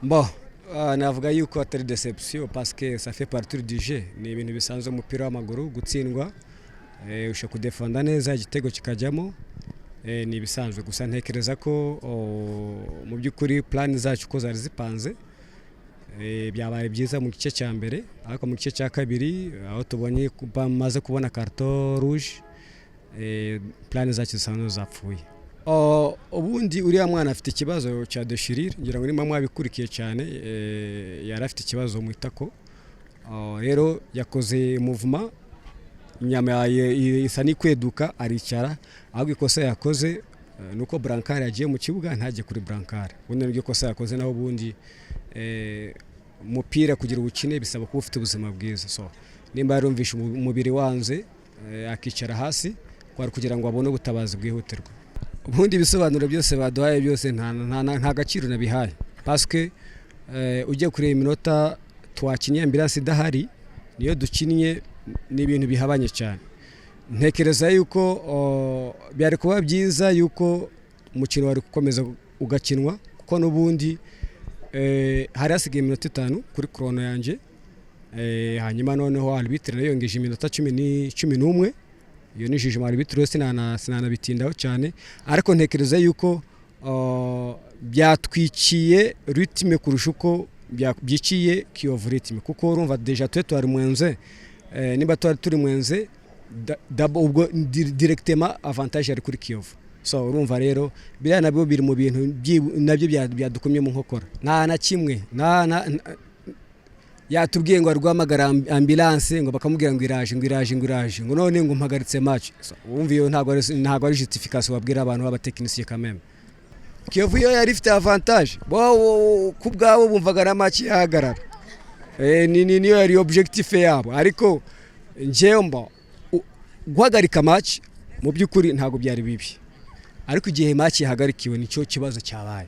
Bon, navuga yuko atari deception parce que ça fait partie du jeu. Ni ibintu bisanzwe mu mupira w'amaguru gutsindwa, ushaka kudefenda neza igitego kikajyamo, ni ibisanzwe gusa ntekereza ko mu by'ukuri plan zacu ko zari zipanze, byabaye byiza mu gice cya mbere, ariko mu gice cya kabiri aho tubonye bamaze kubona carton rouge, plan zacu zisanzwe zapfuye. Ubundi uriya mwana afite ikibazo cya déchirure, ngira ngo nimba mwabikurikiye cyane, yari afite ikibazo mu itako, rero yakoze movement inyama isa n'ikweduka aricara, ahubwo ikosa yakoze nuko Brancard yagiye mu kibuga ntajye kuri Brancard. Ubundi niryo kosa yakoze, naho ubundi umupira kugira ubukine bisaba kuba ufite ubuzima bwiza. So nimba yarumvisha umubiri wanze akicara hasi kwari kugira ngo abone ubutabazi bwihutirwa. Ubundi bisobanuro byose baduhaye byose nta gaciro nabihaye, parce que ujye kureba iminota twakinye ambulance idahari niyo dukinnye, ni ibintu bihabanye cyane. Ntekereza yuko byari kuba byiza yuko umukino wari gukomeza ugakinwa, kuko n'ubundi hari hasigaye iminota 5 kuri chrono yanjye, hanyuma noneho arbitre yongeje iminota 11. Iyo ni jije arbitre sinanabitindaho cyane, ariko ntekereza yuko byatwikiye rythme kurusha uko byiciye Kiyovu rythme, kuko urumva deja twari mwenze, niba turi mwenze ubwo directement avantage ari kuri Kiyovu. So urumva rero biriya nabyo biri mu bintu nabyo byadukomye mu nkokora. Nta na kimwe yatubwiye ngo arwamagara ambulance ngo bakamubwira ngo iraje ngo none ngo mpagaritse match. Wumva iyo ntago ari justification wabwira abantu b'abatekinisiye kameme. Kiyovu yo yari ifite avantage, bo kubwabo bumvaga na match yahagarara, niyo yari objectif yabo, ariko njewe mba guhagarika match mu by'ukuri ntago byari bibi, ariko igihe match yahagarikiwe nicyo kibazo cyabaye.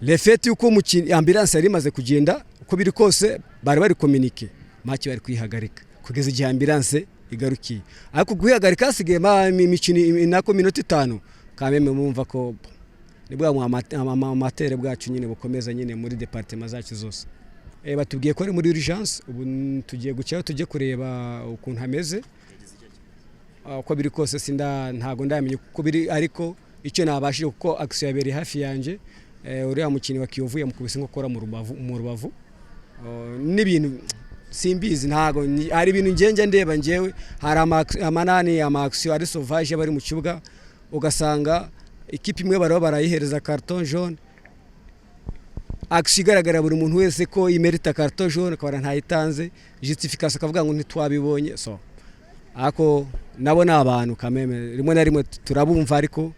Le fait yuko ambulance yari imaze kugenda uko biri kose bari communiquer match bari kwihagarika kugeza igihe ambulance igarukiye, ariko guhagarika hasigaye imikino inako minota 5 kameme mumva ko nibwo amatere bwacu nyine bukomeza nyine muri departement zacu zose. Batubwiye ko ari muri urgence, ubu tugiye gucyaho tujye kureba ukuntu hameze, uko biri kose ntago ndamenye uko biri, ariko icyo nabashije kuko action yabere hafi yanje, uriya mukini wa Kiyovu yamukubise nkokora mu rubavu, n'ibintu simbizi, ntago ari ibintu ngenje ndeba njewe. Hari amanani action ari sauvage bari mu kibuga, ugasanga ikipe imwe barayihereza carton jaune, action igaragara buri muntu wese ko imerita carton jaune, akaba ntayitanze justification akavuga ngo ntitwabibonye. So ako nabo n'abantu kameme rimwe na rimwe turabumva, ariko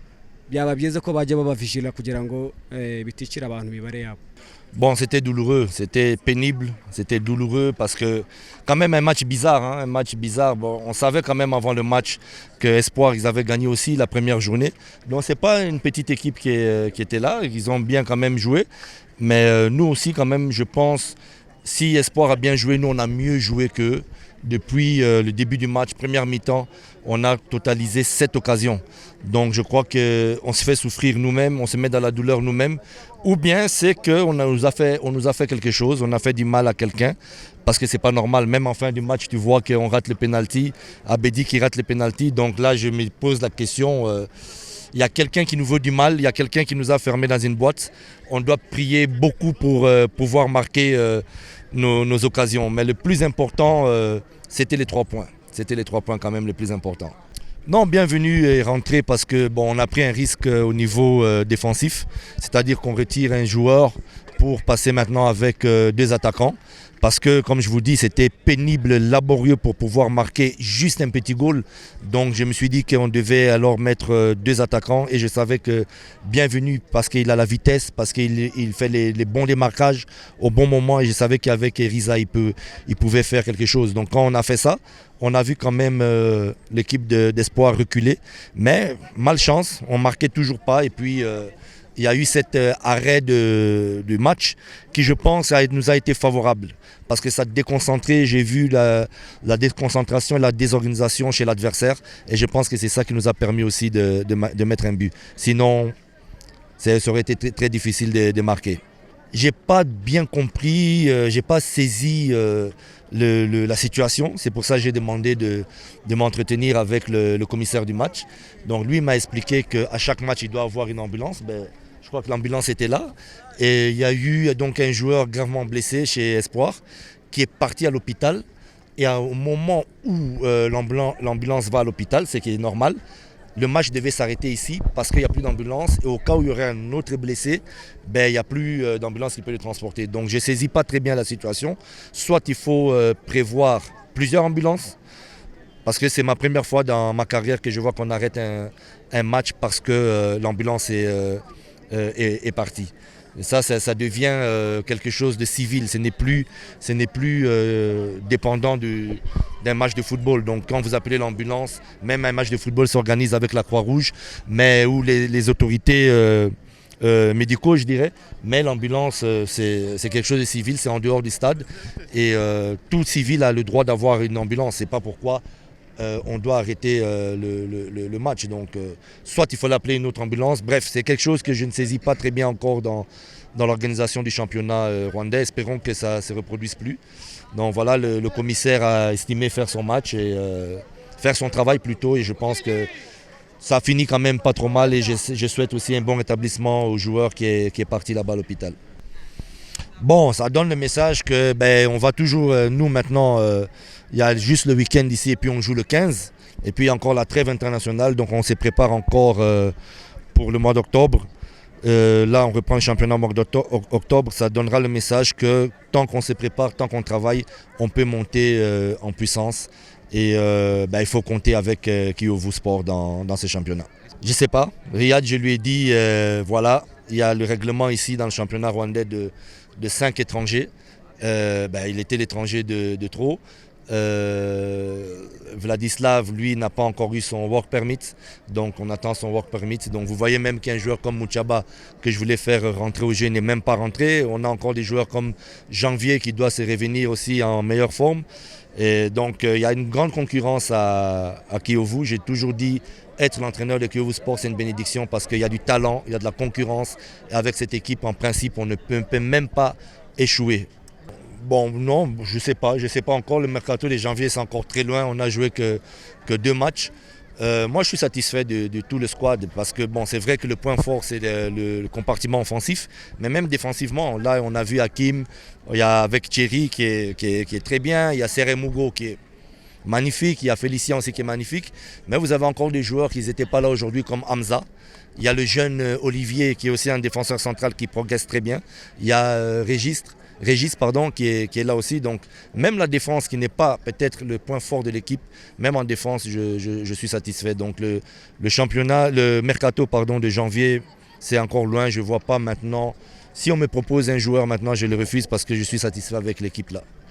byaba byiza ko bajya babavigila kugira ngo biticira abantu bibare yabo. Bon, c'était douloureux, c'était pénible, c'était douloureux parce que quand même un match bizarre, hein, un match bizarre. Bon, on savait quand même avant le match que Espoir, ils avaient gagné aussi la première journée. Donc c'est pas une petite équipe qui était là, ils ont bien quand même joué. Mais nous aussi quand même, je pense, si Espoir a bien joué, nous on a mieux joué qu'eux. Depuis le début du match, première mi-temps, on a totalisé 7 occasions. Donc je crois qu'on se fait souffrir nous-mêmes, on se met dans la douleur nous-mêmes. Ou bien c'est qu'on nous a fait quelque chose, on a fait du mal à quelqu'un. Parce que c'est pas normal, même en fin du match, tu vois qu'on rate le penalty, Abedi qui rate le penalty. Donc là, je me pose la question, il y a quelqu'un qui nous veut du mal, il y a quelqu'un qui nous a fermés dans une boîte. On doit prier beaucoup pour pouvoir marquer nos occasions. Mais le plus important, c'était les 3 points. C'était les 3 points quand même les plus importants. Non, bienvenue et rentrée parce que bon, on a pris un risque au niveau défensif. C'est-à-dire qu'on retire un joueur pour passer maintenant avec 2 attaquants. Parce que, comme je vous dis, c'était pénible, laborieux pour pouvoir marquer juste un petit goal. Donc je me suis dit qu'on devait alors mettre 2 attaquants. Et je savais que bienvenue parce qu'il a la vitesse, parce qu'il fait les bons démarquages au bon moment. Et je savais qu'avec Eriza, il pouvait faire quelque chose. Donc quand on a fait ça, on a vu quand même l'équipe d'Espoir reculer. Mais malchance, on ne marquait toujours pas. Et puis il y a eu cet arrêt du match qui, je pense, nous a été favorable. Parce que ça a déconcentré, j'ai vu la déconcentration et la désorganisation chez l'adversaire. Et je pense que c'est ça qui nous a permis aussi de mettre un but. Sinon, ça aurait été très, très difficile de marquer. j'ai pas bien compris, j'ai pas saisi la situation. C'est pour ça que j'ai demandé de m'entretenir avec le commissaire du match. Donc lui m'a expliqué qu'à chaque match, il doit avoir une ambulance. Ben, je crois que l'ambulance était là. Et il y a eu donc un joueur gravement blessé chez Espoir qui est parti à l'hôpital. Et au moment où l'ambulance va à l'hôpital, ce qui est normal, le match devait s'arrêter ici parce qu'il n'y a plus d'ambulance. Et au cas où il y aurait un autre blessé, ben, il n'y a plus d'ambulance qui peut le transporter. Donc je ne saisis pas très bien la situation. Soit il faut prévoir plusieurs ambulances, parce que c'est ma première fois dans ma carrière que je vois qu'on arrête un match parce que l'ambulance est partie. Et ça devient quelque chose de civil. Ce n'est plus dépendant d'un match de football. Donc quand vous appelez l'ambulance, même un match de football s'organise avec la Croix-Rouge, mais où les autorités médicaux, je dirais. Mais l'ambulance, c'est quelque chose de civil, c'est en dehors du stade. Et tout civil a le droit d'avoir une ambulance. C'est pas pourquoi on doit arrêter le match. Donc, soit il faut l'appeler une autre ambulance. Bref, c'est quelque chose que je ne saisis pas très bien encore dans l'organisation du championnat rwandais. Espérons que ça ne se reproduise plus. Donc voilà, le commissaire a estimé faire son match et faire son travail plutôt. Et je pense que ça finit quand même pas trop mal. Et je souhaite aussi un bon rétablissement au joueur qui est parti là-bas à l'hôpital. Bon, ça donne le message que on va toujours, nous maintenant, il y a juste le week-end ici et puis on joue le 15. Et puis il y a encore la trêve internationale, donc on se prépare encore pour le mois d'octobre. Là, on reprend le championnat au mois d'octobre. Ça donnera le message que tant qu'on se prépare, tant qu'on travaille, on peut monter en puissance. Et il faut compter avec Kiyovu Sport dans ce championnat. Je ne sais pas. Riyad, je lui ai dit, voilà, il y a le règlement ici dans le championnat rwandais de 5 étrangers. Il était l'étranger de trop. Vladislav, lui, n'a pas encore eu son work permit, donc on attend son work permit. Donc vous voyez même qu'un joueur comme Muchaba, que je voulais faire rentrer au jeu, n'est même pas rentré. On a encore des joueurs comme Janvier qui doit se revenir aussi en meilleure forme. Et donc il y a une grande concurrence à Kiyovu. J'ai toujours dit, être l'entraîneur de Kiyovu Sport, c'est une bénédiction parce qu'il y a du talent, il y a de la concurrence. Et avec cette équipe, en principe, on ne peut même pas échouer. Bon, non, je sais pas encore. Le mercato de janvier, c'est encore très loin. On n'a joué que 2 matchs. Moi, je suis satisfait de tout le squad parce que bon, c'est vrai que le point fort, c'est le compartiment offensif. Mais même défensivement, là, on a vu Hakim, il y a avec Thierry qui est très bien. Il y a Seré Mugo qui est magnifique. Il y a Félicien aussi qui est magnifique. Mais vous avez encore des joueurs qui n'étaient pas là aujourd'hui comme Hamza. Il y a le jeune Olivier qui est aussi un défenseur central qui progresse très bien. Il y a Régis, qui est là aussi. Donc même la défense qui n'est pas peut-être le point fort de l'équipe, même en défense, je suis satisfait. Donc le mercato de janvier, c'est encore loin. Je ne vois pas maintenant. Si on me propose un joueur maintenant, je le refuse parce que je suis satisfait avec l'équipe là.